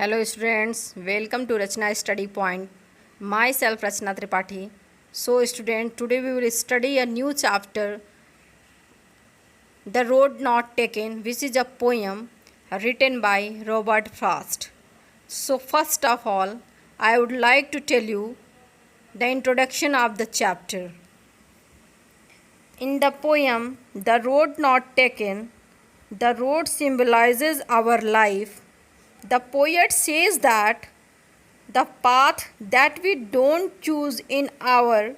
Hello students, welcome to Rachna Study Point. Myself Rachna Tripathi. So student, today we will study a new chapter, The Road Not Taken, which is a poem written by Robert Frost. So first of all, I would like to tell you the introduction of the chapter. In the poem, The Road Not Taken, the road symbolizes our life. The poet says that the path that we don't choose in our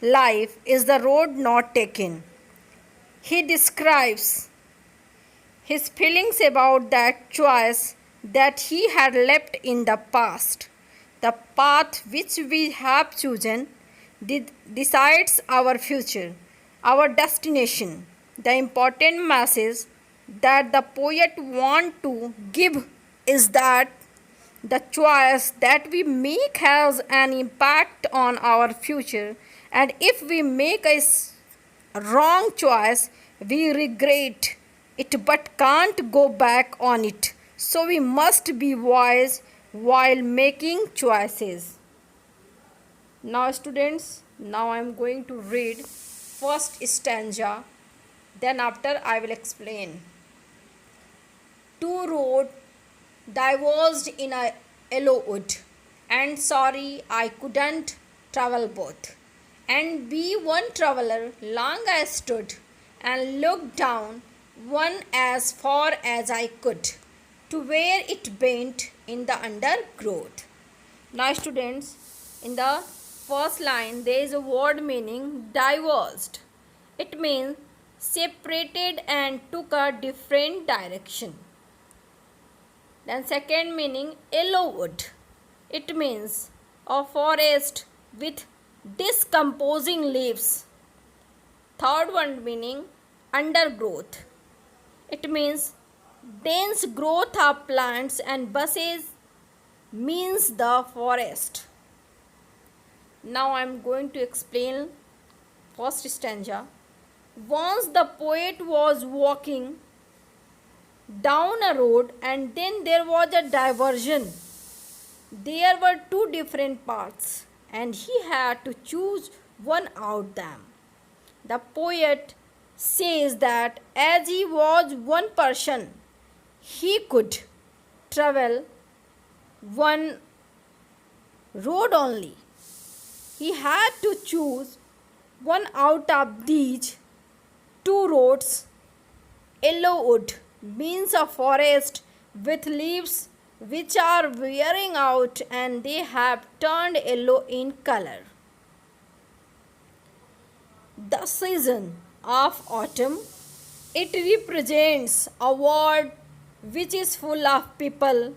life is the road not taken. He describes his feelings about that choice that he had left in the past. The path which we have chosen decides our future, our destination. The important message that the poet wants to give is that the choice that we make has an impact on our future, and if we make a wrong choice, we regret it but can't go back on it. So we must be wise while making choices. Now students, now I am going to read first stanza, then after I will explain. Two roads diverged in a yellow wood, and sorry I couldn't travel both. And be one traveller long I stood, and looked down one as far as I could, to where it bent in the undergrowth. Now students, in the first line there is a word meaning diverged. It means separated and took a different direction. Then second meaning yellow wood. It means a forest with decomposing leaves. Third one meaning undergrowth. It means dense growth of plants and bushes means the forest. Now I am going to explain first stanza. Once the poet was walking down a road, and then there was a diversion. There were two different paths, and he had to choose one out of them. The poet says that as he was one person, he could travel one road only. He had to choose one out of these two roads. Yellow wood means a forest with leaves which are wearing out and they have turned yellow in color. The season of autumn, it represents a world which is full of people,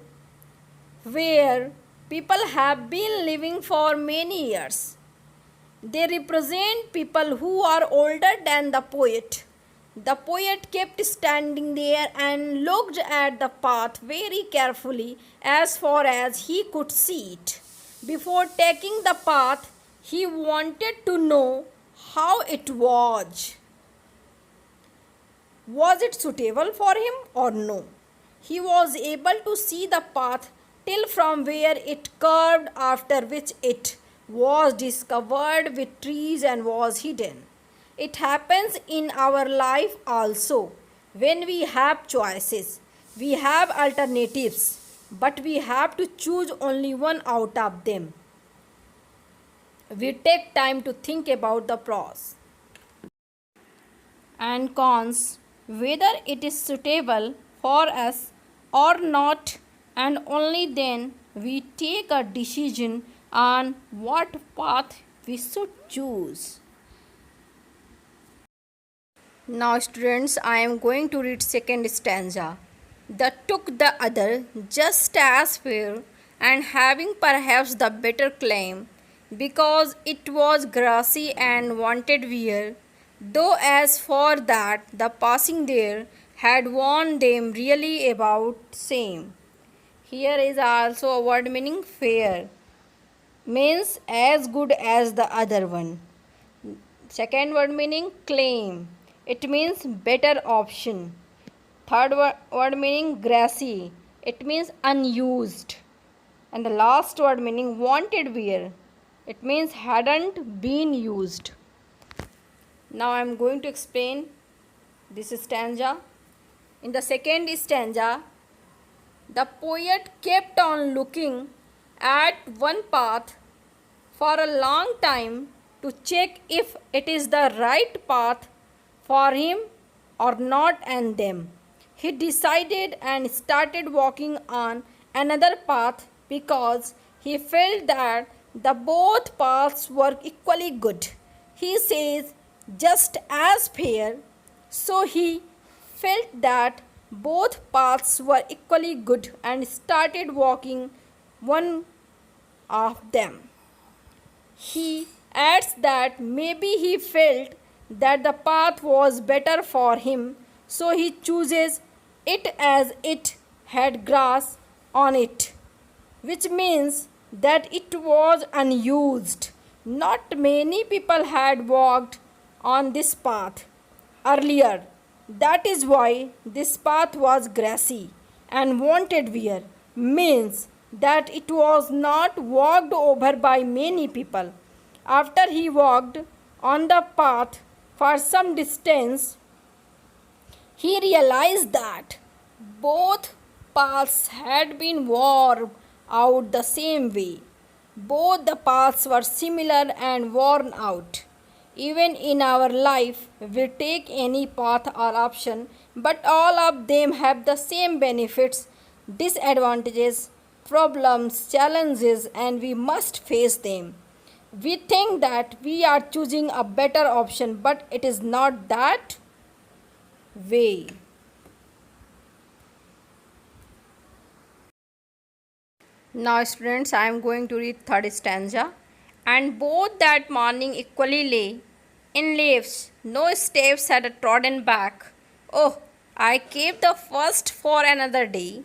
where people have been living for many years. They represent people who are older than the poet. The poet kept standing there and looked at the path very carefully as far as he could see it. Before taking the path, he wanted to know how it was. Was it suitable for him or no? He was able to see the path till from where it curved, after which it was discovered with trees and was hidden. It happens in our life also. When we have choices, we have alternatives, but we have to choose only one out of them. We take time to think about the pros and cons, whether it is suitable for us or not, and only then we take a decision on what path we should choose. Now students, I am going to read second stanza. The took the other just as fair, and having perhaps the better claim, because it was grassy and wanted wear, though as for that the passing there had worn them really about same. Here is also a word meaning fair, means as good as the other one. Second word meaning claim, it means better option. Third word meaning grassy, it means unused. And the last word meaning wanted wear. It means hadn't been used. Now I am going to explain this stanza. In the second stanza, the poet kept on looking at one path for a long time to check if it is the right path for him or not, and then he decided and started walking on another path because he felt that the both paths were equally good. He says just as fair. So he felt that both paths were equally good and started walking one of them. He adds that maybe he felt that the path was better for him, so he chooses it as it had grass on it, which means that it was unused. Not many people had walked on this path earlier. That is why this path was grassy and wanted wear, means that it was not walked over by many people. After he walked on the path for some distance, he realized that both paths had been worn out the same way. Both the paths were similar and worn out. Even in our life, we take any path or option, but all of them have the same benefits, disadvantages, problems, challenges, and we must face them. We think that we are choosing a better option, but it is not that way. Now, students, I am going to read third stanza. And both that morning equally lay in leaves, no steps had trodden back. Oh, I kept the first for another day,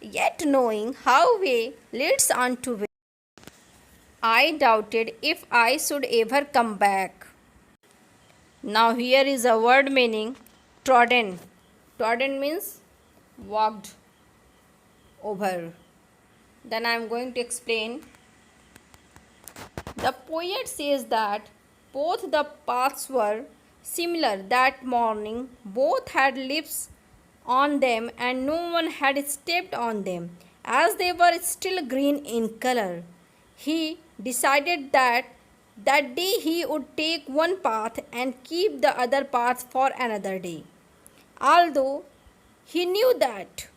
yet knowing how way leads on to way, I doubted if I should ever come back. Now here is a word meaning trodden. Trodden means walked over. Then I am going to explain. The poet says that both the paths were similar that morning, both had leaves on them, and no one had stepped on them, as they were still green in color. He decided that that day he would take one path and keep the other path for another day. Although he knew that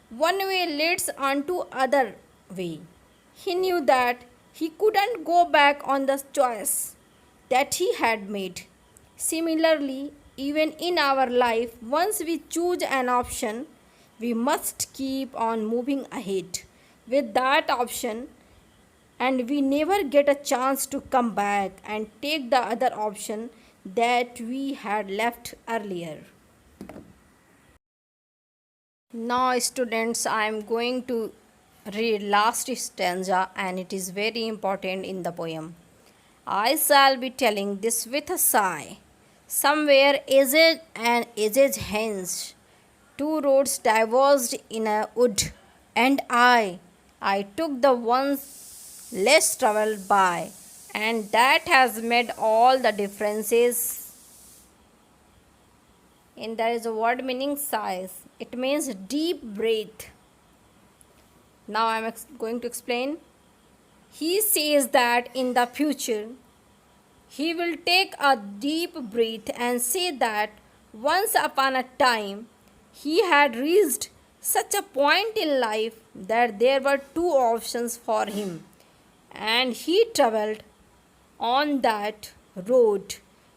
one way leads on to other way, he knew that he couldn't go back on the choice that he had made. Similarly, even in our life, once we choose an option, we must keep on moving ahead with that option, and we never get a chance to come back and take the other option that we had left earlier. Now, students, I am going to read last stanza, and it is very important in the poem. I shall be telling this with a sigh. Somewhere aged and aged hence, two roads diverged in a wood, and I took the one less traveled by, and that has made all the differences. And there is a word meaning sighs. It means deep breath. Now I am going to explain. He says that in the future, he will take a deep breath and say that once upon a time, he had reached such a point in life that there were two options for him, and he traveled on that road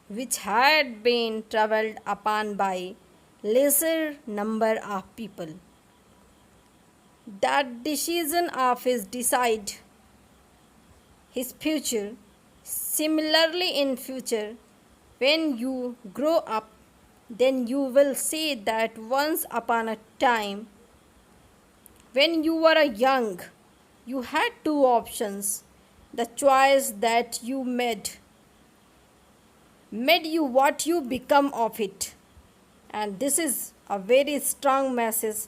which had been travelled upon by lesser number of people. That decision of his decide his future. Similarly, in future, when you grow up, then you will say that once upon a time, when you were young, you had two options. The choice that you made you what you become of it. And this is a very strong message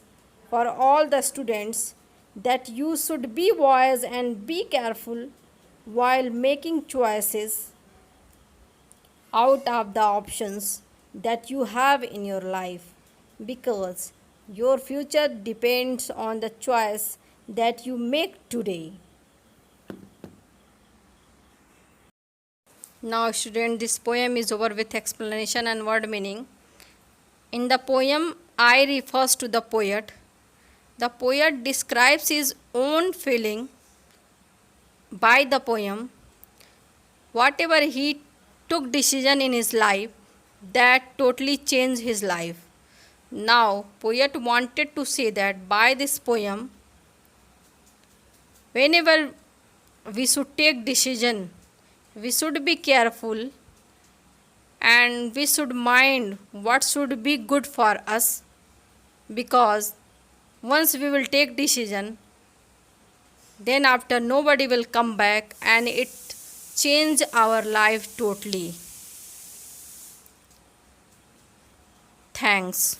for all the students, that you should be wise and be careful while making choices out of the options that you have in your life, because your future depends on the choice that you make today. Now, student, this poem is over with explanation and word meaning. In the poem, I refers to the poet. The poet describes his own feeling by the poem. Whatever he took decision in his life, that totally changed his life. Now, poet wanted to say that by this poem, whenever we should take decision, we should be careful and we should mind what should be good for us, because once we will take decision, then after nobody will come back and it change our life totally. Thanks.